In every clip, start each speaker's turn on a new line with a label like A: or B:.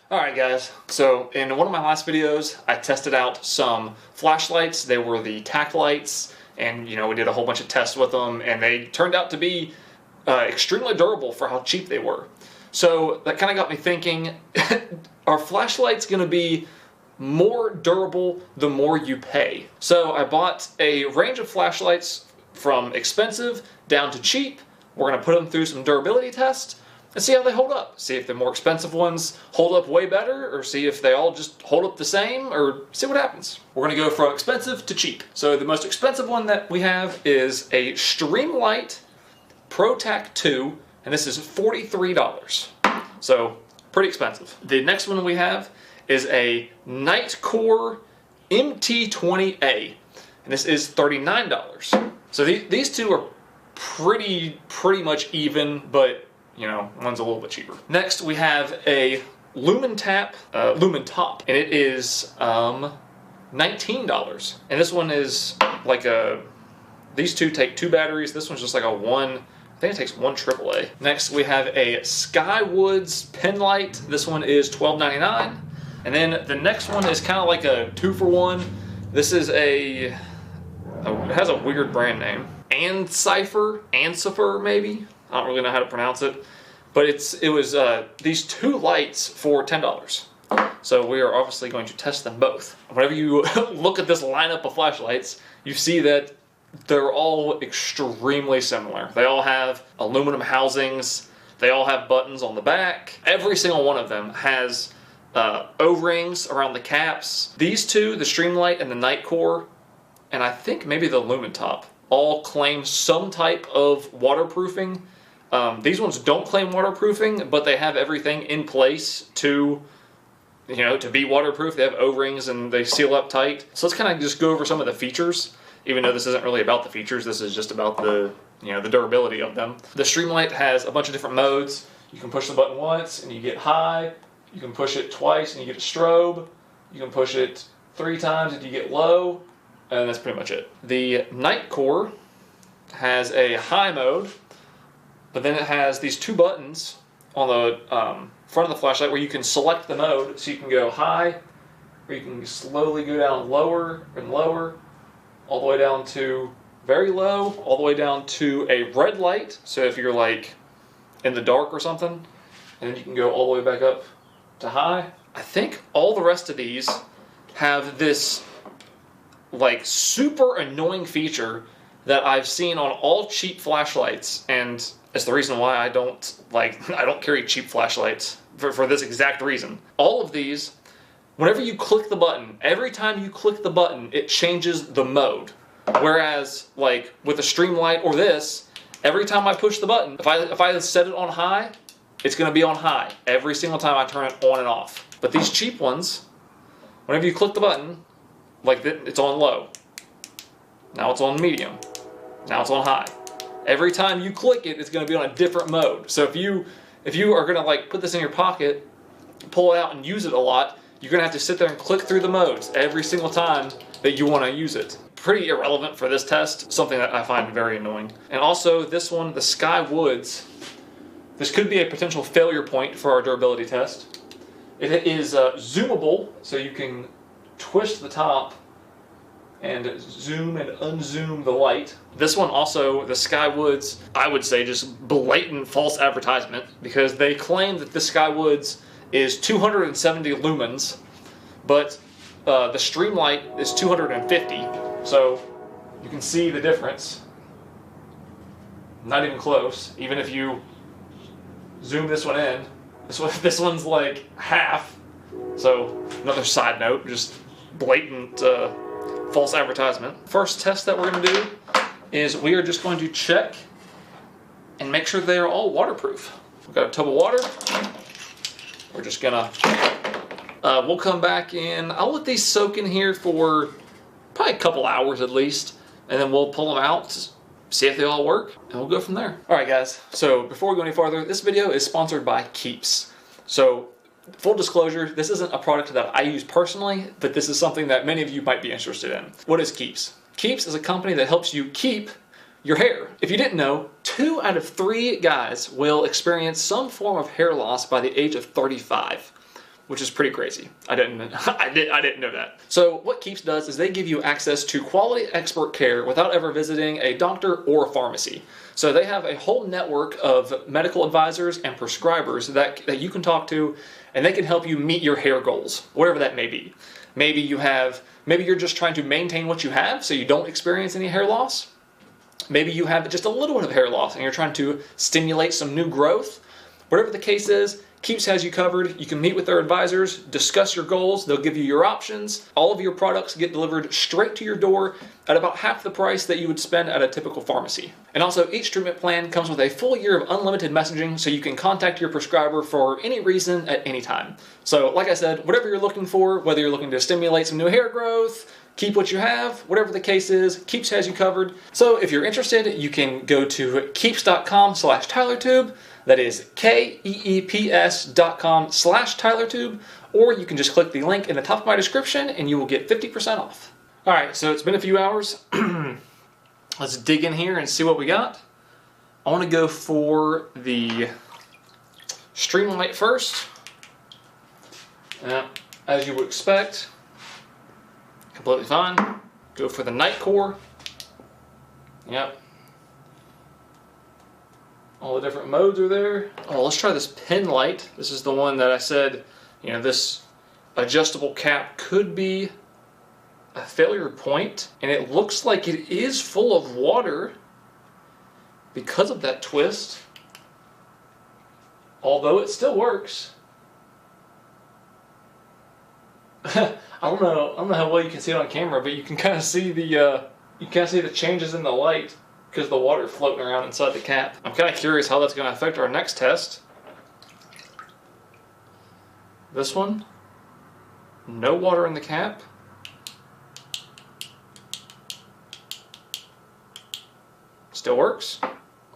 A: Alright guys, so in one of my last videos I tested out some flashlights. They were the tack lights, and we did a whole bunch of tests with them, and they turned out to be extremely durable for how cheap they were. So that kind of got me thinking, are flashlights going to be more durable the more you pay? So I bought a range of flashlights from expensive down to cheap. We're going to put them through some durability tests and see how they hold up. See if the more expensive ones hold up way better, or see if they all just hold up the same, or see what happens. We're going to go from expensive to cheap. So the most expensive one that we have is a Streamlight Pro Tack 2, and this is $43. So pretty expensive. The next one we have is a Nightcore MT20A, and this is $39. So these two are pretty much even, but one's a little bit cheaper. Next we have a Lumen Top, and it is $19. And this one is like these two take 2 batteries. This one's just like a one. I think it takes 1 AAA. Next we have a Skywoods pen light. This one is $12.99. And then the next one is kind of like a 2-for-1. This is it has a weird brand name. Ancifer maybe? I don't really know how to pronounce it. But it was these 2 lights for $10. So we are obviously going to test them both. Whenever you look at this lineup of flashlights, you see that they're all extremely similar. They all have aluminum housings. They all have buttons on the back. Every single one of them has O-rings around the caps. These two, the Streamlight and the Nightcore, and I think maybe the Lumen Top, all claim some type of waterproofing. These ones don't claim waterproofing, but they have everything in place to be waterproof. They have O-rings and they seal up tight. So let's kind of just go over some of the features, even though this isn't really about the features. This is just about the durability of them. The Streamlight has a bunch of different modes. You can push the button once and you get high. You can push it twice and you get a strobe. You can push it 3 times and you get low. And that's pretty much it. The Nightcore has a high mode, but then it has these 2 buttons on the front of the flashlight where you can select the mode. So you can go high, or you can slowly go down lower and lower, all the way down to very low, all the way down to a red light. So if you're like in the dark or something, and then you can go all the way back up to high. I think all the rest of these have this like super annoying feature that I've seen on all cheap flashlights, and it's the reason why I don't carry cheap flashlights for this exact reason. All of these, whenever you click the button, every time you click the button, it changes the mode. Whereas like with a Streamlight or this, every time I push the button, if I set it on high, it's going to be on high every single time I turn it on and off. But these cheap ones, whenever you click the button, it's on low. Now it's on medium. Now it's on high. Every time you click it, it's going to be on a different mode. So if you are going to put this in your pocket, pull it out and use it a lot, you're going to have to sit there and click through the modes every single time that you want to use it. Pretty irrelevant for this test, something that I find very annoying. And also this one, the Skywoods, this could be a potential failure point for our durability test. It is zoomable, so you can twist the top and zoom and unzoom the light. This one also, the Skywoods, I would say just blatant false advertisement, because they claim that the Skywoods is 270 lumens, but the Streamlight is 250. So you can see the difference. Not even close. Even if you zoom this one in, this one's like half. So another side note, just blatant false advertisement. First test that we're going to do is we are just going to check and make sure they are all waterproof. We've got a tub of water. We're just gonna we'll come back in. I'll let these soak in here for probably a couple hours at least, and then we'll pull them out, see if they all work, and we'll go from there. Alright guys, so before we go any farther, this video is sponsored by Keeps. So full disclosure, this isn't a product that I use personally, but this is something that many of you might be interested in. What is Keeps? Keeps is a company that helps you keep your hair. If you didn't know, 2 out of 3 guys will experience some form of hair loss by the age of 35. which is pretty crazy. I didn't know that. So what Keeps does is they give you access to quality expert care without ever visiting a doctor or a pharmacy. So they have a whole network of medical advisors and prescribers that you can talk to, and they can help you meet your hair goals, whatever that may be. Maybe you're just trying to maintain what you have so you don't experience any hair loss. Maybe you have just a little bit of hair loss and you're trying to stimulate some new growth. Whatever the case is, Keeps has you covered. You can meet with their advisors, discuss your goals, they'll give you your options. All of your products get delivered straight to your door at about half the price that you would spend at a typical pharmacy. And also, each treatment plan comes with a full year of unlimited messaging, so you can contact your prescriber for any reason at any time. So, like I said, whatever you're looking for, whether you're looking to stimulate some new hair growth, keep what you have, whatever the case is, Keeps has you covered. So if you're interested, you can go to keeps.com/TylerTube. That is KEEPS.com/TylerTube. Or you can just click the link in the top of my description and you will get 50% off. Alright, so it's been a few hours. Let's dig in here and see what we got. I want to go for the Streamlight first. As you would expect, completely fine. Go for the Night Core. Yep. All the different modes are there. Oh, let's try this Pin Light. This is the one that I said, you know, this adjustable cap could be a failure point. And it looks like it is full of water because of that twist. Although it still works. I don't know how well you can see it on camera, but you can kind of see the changes in the light because the water floating around inside the cap. I'm kind of curious how that's going to affect our next test. This one, no water in the cap. Still works.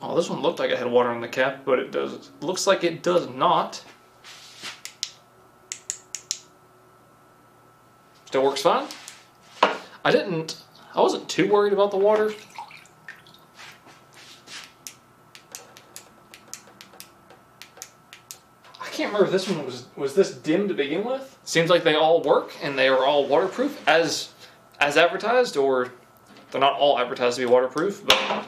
A: Oh, this one looked like it had water in the cap, but it looks like it does not. Still works fine. I wasn't too worried about the water. I can't remember if this one was this dim to begin with. Seems like they all work and they are all waterproof as advertised, or they're not all advertised to be waterproof, but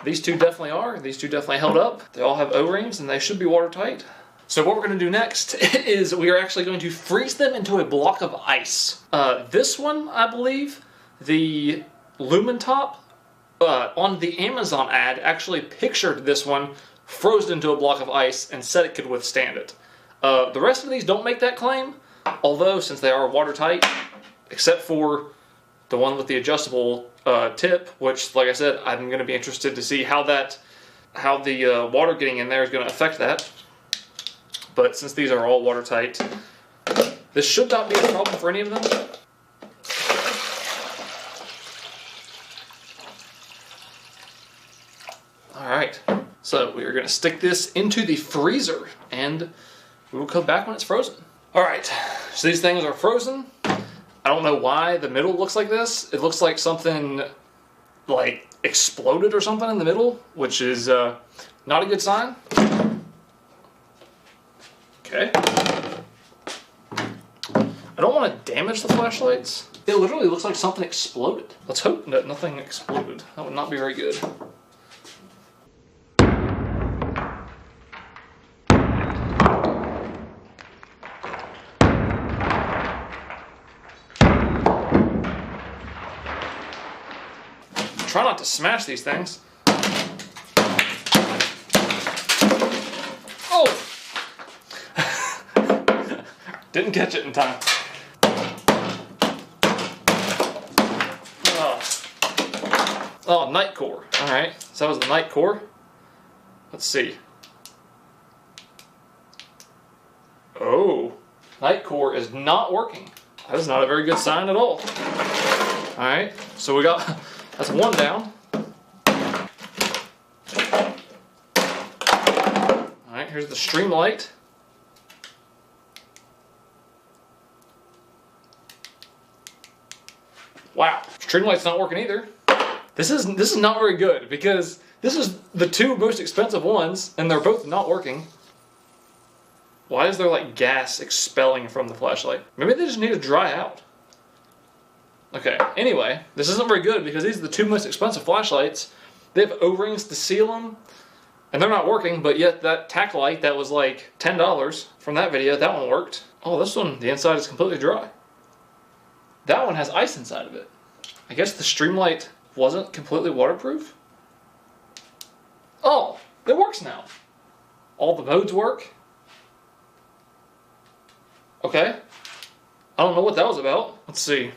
A: these two definitely are. These two definitely held up. They all have O-rings and they should be watertight. So what we're going to do next is we are actually going to freeze them into a block of ice. This one, I believe, the Lumen Top, on the Amazon ad actually pictured this one frozen into a block of ice and said it could withstand it. The rest of these don't make that claim, although since they are watertight, except for the one with the adjustable tip, which, like I said, I'm going to be interested to see how the water getting in there is going to affect that. But since these are all watertight, this should not be a problem for any of them. Alright, so we are going to stick this into the freezer and we will come back when it's frozen. Alright, so these things are frozen. I don't know why the middle looks like this. It looks like something like exploded or something in the middle, which is not a good sign. Okay. I don't want to damage the flashlights. It literally looks like something exploded. Let's hope that nothing exploded. That would not be very good. Try not to smash these things. Oh! Didn't catch it in time. Oh, Night Core. Alright, so that was the Night Core. Let's see. Oh, Night Core is not working. That is not a very good sign at all. Alright, so we got, that's one down. Alright, here's the Streamlight. Wow, Streamlight's not working either. This is not very good because this is the two most expensive ones and they're both not working. Why is there like gas expelling from the flashlight? Maybe they just need to dry out. Okay, anyway, this isn't very good because these are the two most expensive flashlights. They have O-rings to seal them, and they're not working, but yet that tack light that was like $10 from that video, that one worked. Oh, this one, the inside is completely dry. That one has ice inside of it. I guess the Streamlight wasn't completely waterproof? Oh, it works now. All the modes work. Okay. I don't know what that was about. Let's see.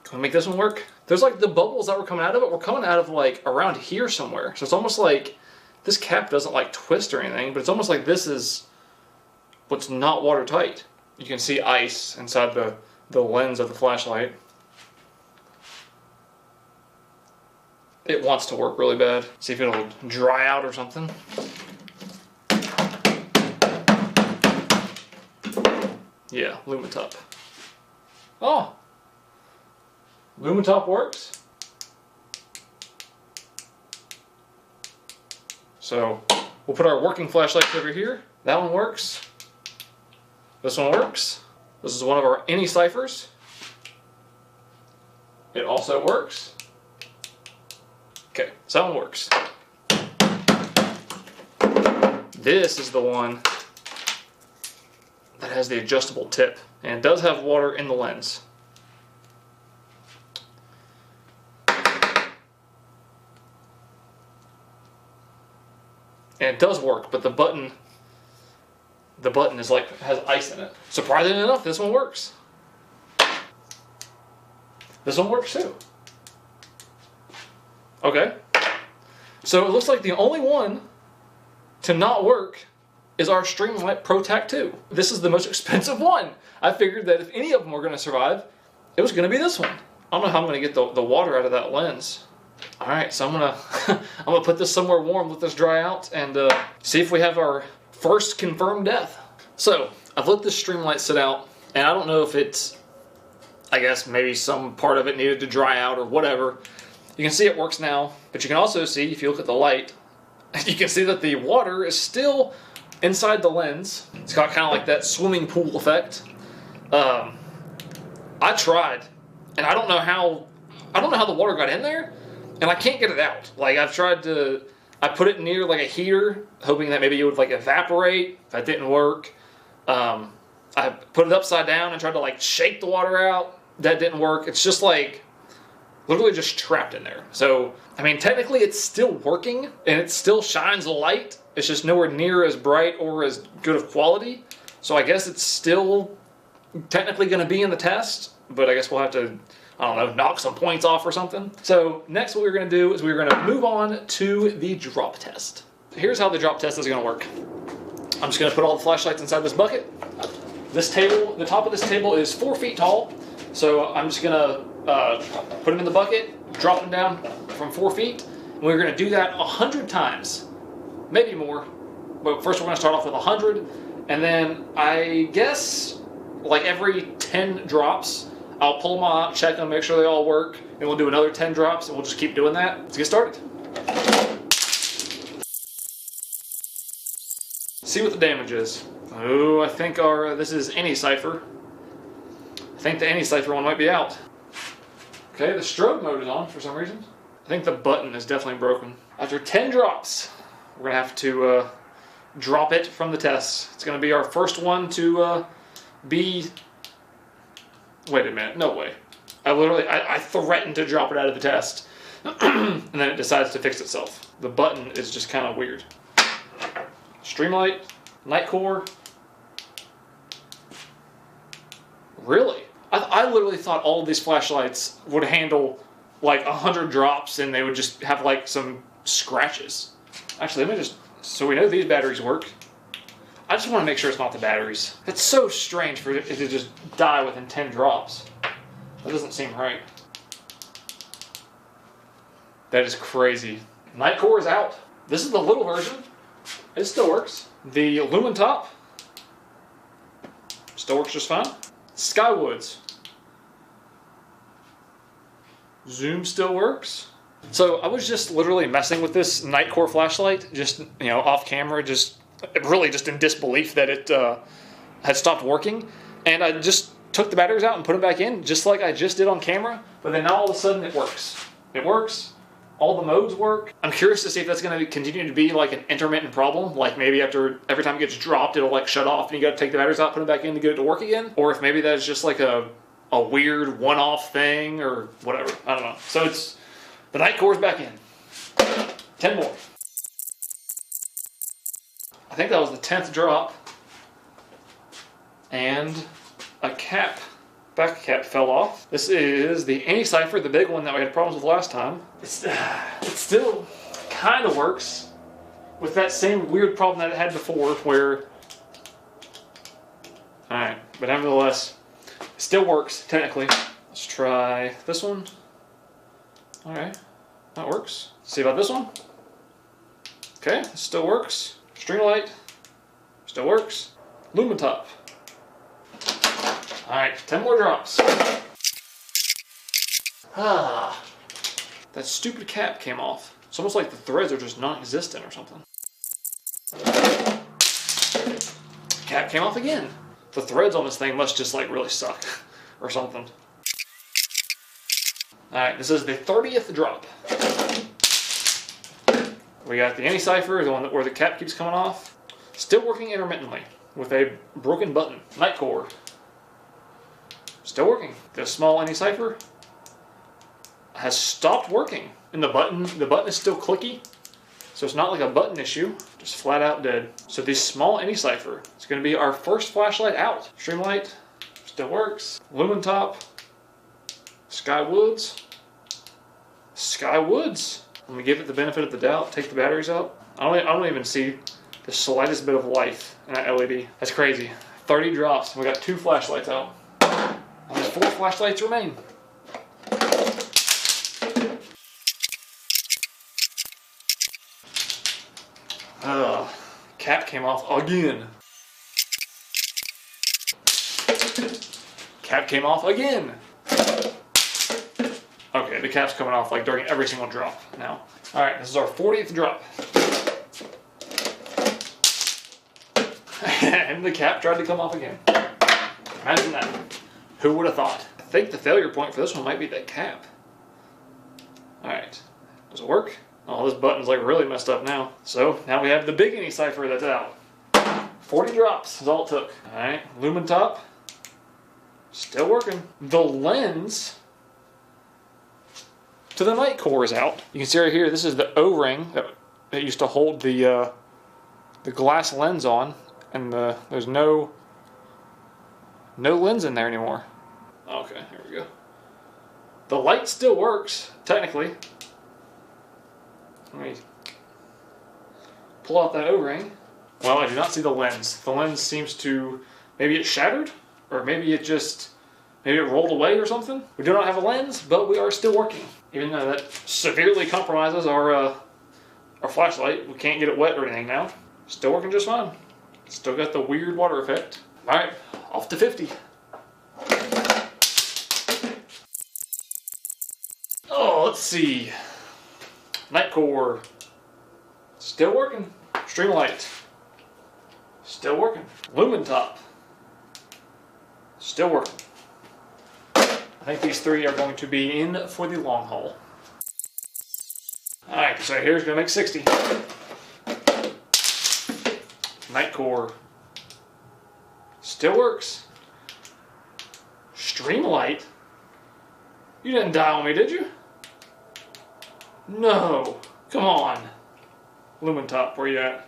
A: Can we make this one work? There's like the bubbles that were coming out of it were coming out of like around here somewhere. So it's almost like this cap doesn't like twist or anything, but it's almost like this is what's not watertight. You can see ice inside the lens of the flashlight. It wants to work really bad. See if it'll dry out or something. Yeah, Lumitop. Oh! Lumitop works. So, we'll put our working flashlights over here. That one works. This one works. This is one of our any ciphers. It also works. Okay, so that one works. This is the one that has the adjustable tip, and it does have water in the lens. And it does work, but the button is like, has ice in it. Surprisingly enough, this one works. This one works too. Okay. So it looks like the only one to not work is our Streamlight Pro Tack 2. This is the most expensive one. I figured that if any of them were going to survive, it was going to be this one. I don't know how I'm going to get the water out of that lens. All right, so I'm gonna put this somewhere warm, let this dry out, and see if we have our first confirmed death. So I've let this Streamlight sit out, and I don't know if it's, I guess maybe some part of it needed to dry out or whatever. You can see it works now, but you can also see, if you look at the light, you can see that the water is still inside the lens. It's got kind of like that swimming pool effect. I tried, and I don't know how the water got in there, and I can't get it out. Like I've tried to, I put it near like a heater, hoping that maybe it would like evaporate. That didn't work. I put it upside down and tried to like shake the water out. That didn't work. It's just like literally just trapped in there. So, I mean, technically it's still working and it still shines a light. It's just nowhere near as bright or as good of quality. So I guess it's still technically going to be in the test, but I guess we'll have to, I don't know, knock some points off or something. So next what we're going to do is we're going to move on to the drop test. Here's how the drop test is going to work. I'm just going to put all the flashlights inside this bucket. This table, the top of this table is 4 feet tall. So I'm just going to put them in the bucket, drop them down from 4 feet. And we're going to do that 100 times, maybe more. But first we're going to start off with 100. And then I guess like every 10 drops, I'll pull them out, check them, make sure they all work, and we'll do another 10 drops, and we'll just keep doing that. Let's get started. See what the damage is. Oh, I think this is any cipher. I think the any cipher one might be out. Okay, the strobe mode is on for some reason. I think the button is definitely broken. After 10 drops, we're gonna have to drop it from the test. It's gonna be our first one to be. Wait a minute, no way. I threatened to drop it out of the test. And then it decides to fix itself. The button is just kind of weird. Streamlight, night core. Really? I literally thought all of these flashlights would handle like 100 drops and they would just have like some scratches. Actually, let me just, so we know these batteries work. I just want to make sure it's not the batteries. It's so strange for it to just die within 10 drops. That doesn't seem right. That is crazy. Night core is out. This is the little version. It still works. The Lumen top still works just fine. Skywoods. Zoom still works. So I was just literally messing with this night core flashlight, just, you know, off camera, just really just in disbelief that it had stopped working. And I just took the batteries out and put them back in, just like I just did on camera. But then now all of a sudden it works. It works. All the modes work. I'm curious to see if that's going to continue to be like an intermittent problem. Like maybe after every time it gets dropped, it'll like shut off and you got to take the batteries out, put them back in to get it to work again. Or if maybe that's just like a weird one-off thing or whatever. I don't know. So it's the night core's back in. 10 more. I think that was the 10th drop. And a cap, back cap fell off. This is the Anti-Cipher, the big one that we had problems with last time. It still kind of works with that same weird problem that it had before where, alright, but nevertheless, it still works technically. Let's try this one. Alright, that works. Let's see about this one. Okay, it still works. String light, still works. Lumen top. Alright, 10 more drops. Ah, that stupid cap came off. It's almost like the threads are just non-existent or something. Cap came off again. The threads on this thing must just like really suck or something. Alright, this is the 30th drop. We got the Anti-Cipher, the one where the cap keeps coming off. Still working intermittently with a broken button. Night core. Still working. The small Anti-Cipher has stopped working. And the button is still clicky. So it's not like a button issue, just flat out dead. So the small Anti-Cipher is going to be our first flashlight out. Stream light still works. Lumen top. Skywoods. Skywoods. Let me give it the benefit of the doubt. Take the batteries out. I don't even see the slightest bit of life in that LED. That's crazy. 30 drops. We got 2 flashlights out. Only 4 flashlights remain. Cap came off again. Cap came off again. Okay, the cap's coming off like during every single drop now. Alright, this is our 40th drop. And the cap tried to come off again. Imagine that. Who would have thought? I think the failure point for this one might be that cap. Alright, does it work? Oh, this button's like really messed up now. So, now we have the big Anti-Cipher that's out. 40 drops is all it took. Alright, lumen top. Still working. The lens to the night core is out. You can see right here, this is the O-ring that used to hold the glass lens on. And there's no lens in there anymore. Okay, here we go. The light still works, technically. Let me pull out that O-ring. Well, I do not see the lens. The lens seems to, maybe it shattered, or maybe it rolled away or something. We do not have a lens, but we are still working. Even though that severely compromises our flashlight. We can't get it wet or anything now. Still working just fine. Still got the weird water effect. Alright, off to 50. Oh, let's see. Night core. Still working. String light. Still working. Lumen top. Still working. I think these 3 are going to be in for the long haul. Alright, so here's going to make 60. Night core. Still works. Stream light. You didn't die on me, did you? No. Come on. Lumen top, where you at?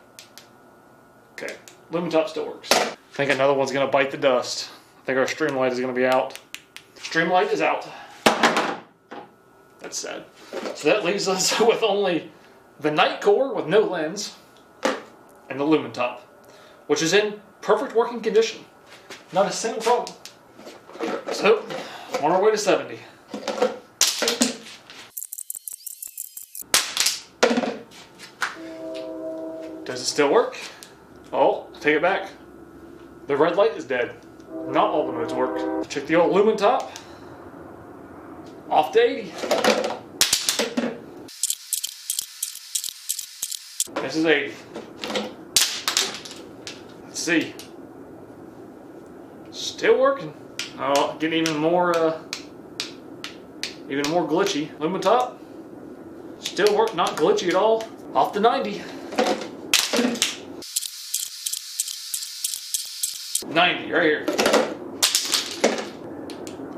A: Okay. Lumen top still works. I think another one's going to bite the dust. I think our stream light is going to be out. Stream light is out. That's sad. So that leaves us with only the night core with no lens and the lumen top, which is in perfect working condition. Not a single problem. So, on our way to 70. Does it still work? Oh, take it back. The red light is dead. Not all the modes work. Check the old lumen top. Off to 80. This is 80. Let's see. Still working. Oh, getting even more glitchy. Lumen top. Still work, not glitchy at all. Off the 90. 90 right here.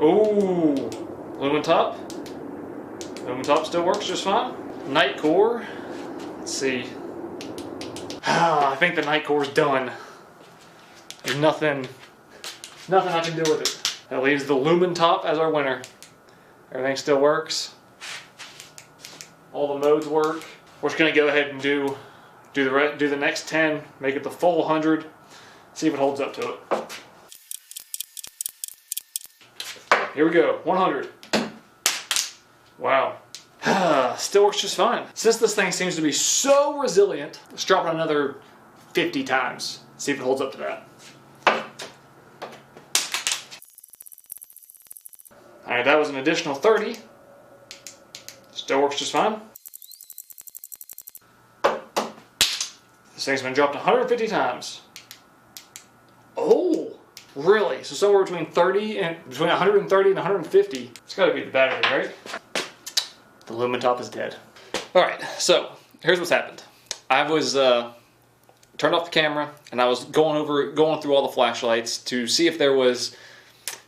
A: Ooh, lumen top. Lumen top still works just fine. Night core. Let's see. I think the night core is done. There's nothing I can do with it. That leaves the lumen top as our winner. Everything still works. All the modes work. We're just gonna go ahead and do the next 10, make it the full 100, see if it holds up to it. Here we go, 100. Wow. Still works just fine. Since this thing seems to be so resilient, let's drop it another 50 times. See if it holds up to that. Alright, that was an additional 30. Still works just fine. This thing's been dropped 150 times. Oh, really? So somewhere between 130 and 150. It's got to be the battery, right? The lumen top is dead. All right, so here's what's happened. I was turned off the camera and I was going through all the flashlights to see if there was.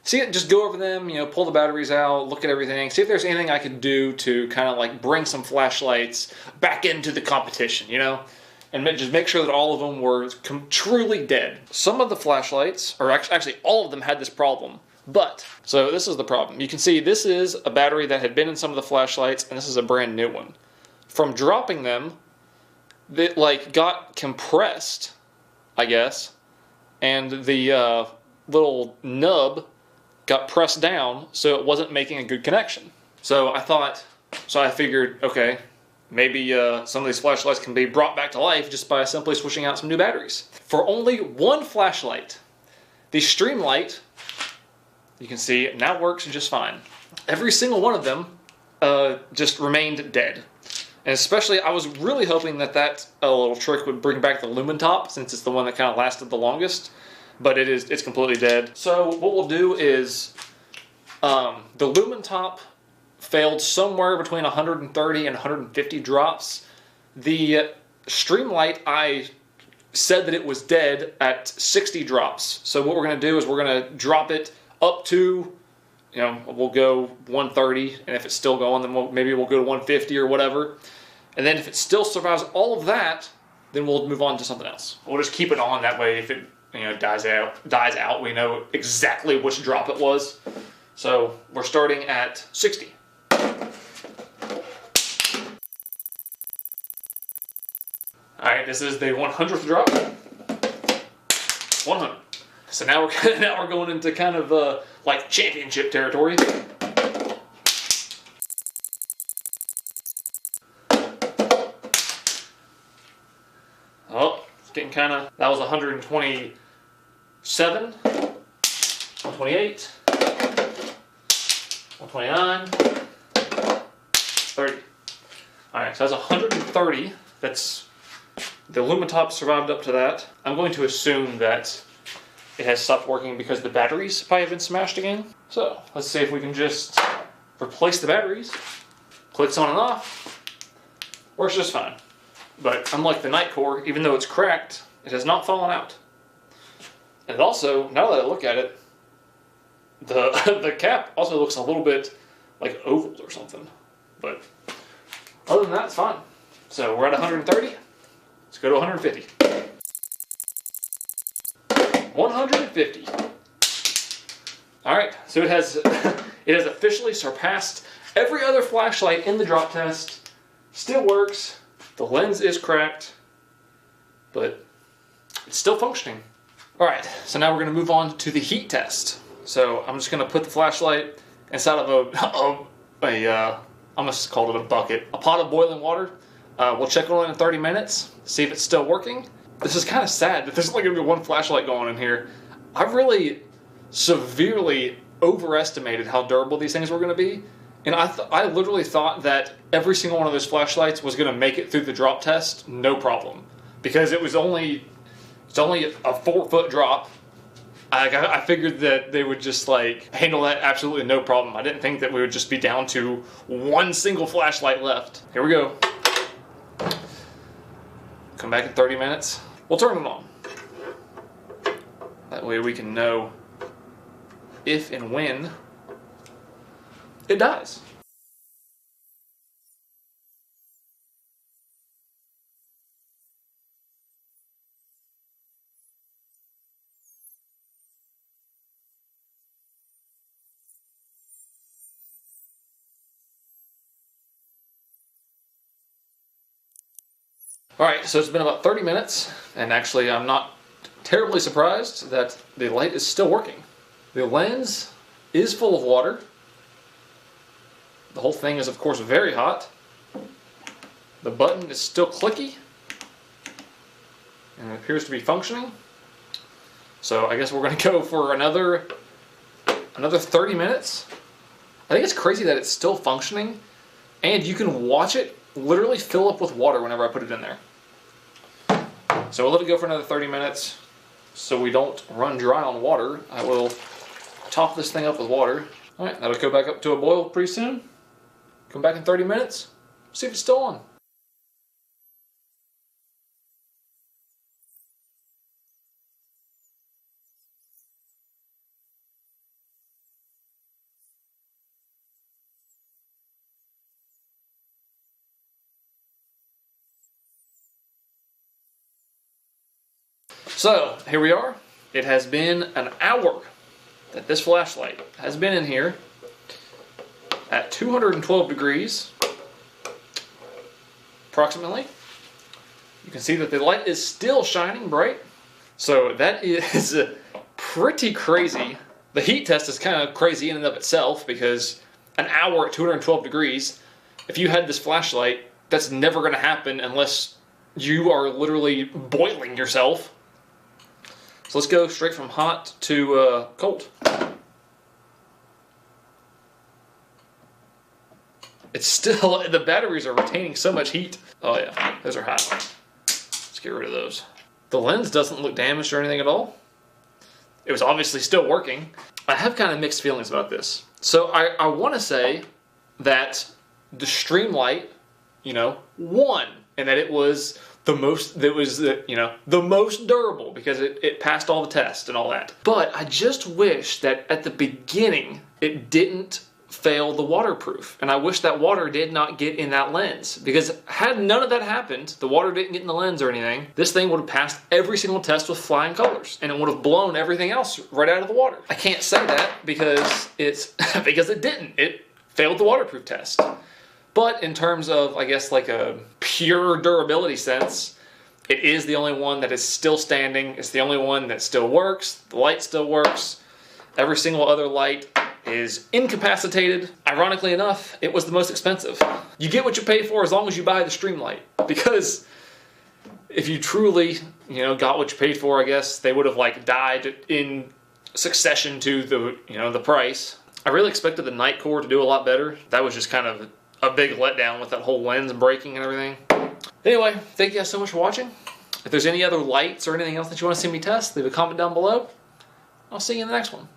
A: Just go over them, pull the batteries out, look at everything, see if there's anything I could do to kind of like bring some flashlights back into the competition, and just make sure that all of them were truly dead. Some of the flashlights, or actually all of them, had this problem. But, so this is the problem. You can see this is a battery that had been in some of the flashlights, and this is a brand new one. From dropping them, it got compressed, I guess, and the little nub got pressed down, so it wasn't making a good connection. So I figured, okay, maybe some of these flashlights can be brought back to life just by simply switching out some new batteries. For only one flashlight, the Streamlight, you can see, now works just fine. Every single one of them just remained dead. And especially, I was really hoping that little trick would bring back the lumen top, since it's the one that kind of lasted the longest. But it's completely dead. So what we'll do is, the lumen top failed somewhere between 130 and 150 drops. The Streamlight, I said that it was dead at 60 drops. So what we're going to do is we're going to drop it up to, we'll go 130, and if it's still going, then maybe we'll go to 150 or whatever. And then if it still survives all of that, then we'll move on to something else. We'll just keep it on, that way if it dies out, we know exactly which drop it was. So we're starting at 60. Alright, this is the 100th drop. 100. So now we're going into kind of like championship territory. Oh, it's getting kind of, that was 127, 128, 129, 30. Alright, so that's 130. That's, the lumen top survived up to that. I'm going to assume that it has stopped working because the batteries probably have been smashed again. So let's see if we can just replace the batteries. Clicks on and off. Works just fine. But unlike the night core, even though it's cracked, it has not fallen out. And also, now that I look at it, the cap also looks a little bit like oval or something. But other than that, it's fine. So we're at 130. Let's go to 150. 150. Alright, so it has officially surpassed every other flashlight in the drop test. Still works. The lens is cracked, but it's still functioning. Alright, so now we're going to move on to the heat test. So I'm just going to put the flashlight inside of I almost called it a bucket, a pot of boiling water. We'll check it on in 30 minutes, see if it's still working. This is kind of sad that there's only going to be one flashlight going in here. I've really severely overestimated how durable these things were going to be. And I literally thought that every single one of those flashlights was going to make it through the drop test, no problem. Because it was only It's only a 4-foot drop. I figured that they would just like handle that absolutely no problem. I didn't think that we would just be down to one single flashlight left. Here we go. Come back in 30 minutes. We'll turn it on. That way we can know if and when it dies. Alright, so it's been about 30 minutes, and actually I'm not terribly surprised that the light is still working. The lens is full of water. The whole thing is, of course, very hot. The button is still clicky, and it appears to be functioning. So I guess we're going to go for another 30 minutes. I think it's crazy that it's still functioning, and you can watch it literally fill up with water whenever I put it in there. So we'll let it go for another 30 minutes so we don't run dry on water. I will top this thing up with water. Alright, that'll go back up to a boil pretty soon. Come back in 30 minutes, see if it's still on. So, here we are. It has been an hour that this flashlight has been in here at 212 degrees, approximately. You can see that the light is still shining bright. So that is pretty crazy. The heat test is kind of crazy in and of itself because an hour at 212 degrees, if you had this flashlight, that's never going to happen unless you are literally boiling yourself. So let's go straight from hot to cold. It's still, the batteries are retaining so much heat. Oh yeah, those are hot. Let's get rid of those. The lens doesn't look damaged or anything at all. It was obviously still working. I have kind of mixed feelings about this. So I want to say that the Streamlight, won, and that it was the most, the most durable because it passed all the tests and all that. But I just wish that at the beginning it didn't fail the waterproof, and I wish that water did not get in that lens, because had none of that happened, the water didn't get in the lens or anything, this thing would have passed every single test with flying colors, and it would have blown everything else right out of the water. I can't say that because because it didn't. It failed the waterproof test. But in terms of, I guess, like a pure durability sense, it is the only one that is still standing. It's the only one that still works. The light still works. Every single other light is incapacitated. Ironically enough, it was the most expensive. You get what you pay for as long as you buy the Streamlight, because if you truly, got what you paid for, I guess they would have like died in succession to the, the price. I really expected the Night Core to do a lot better. That was just kind of a big letdown with that whole lens breaking and everything. Anyway, thank you guys so much for watching. If there's any other lights or anything else that you want to see me test, leave a comment down below. I'll see you in the next one.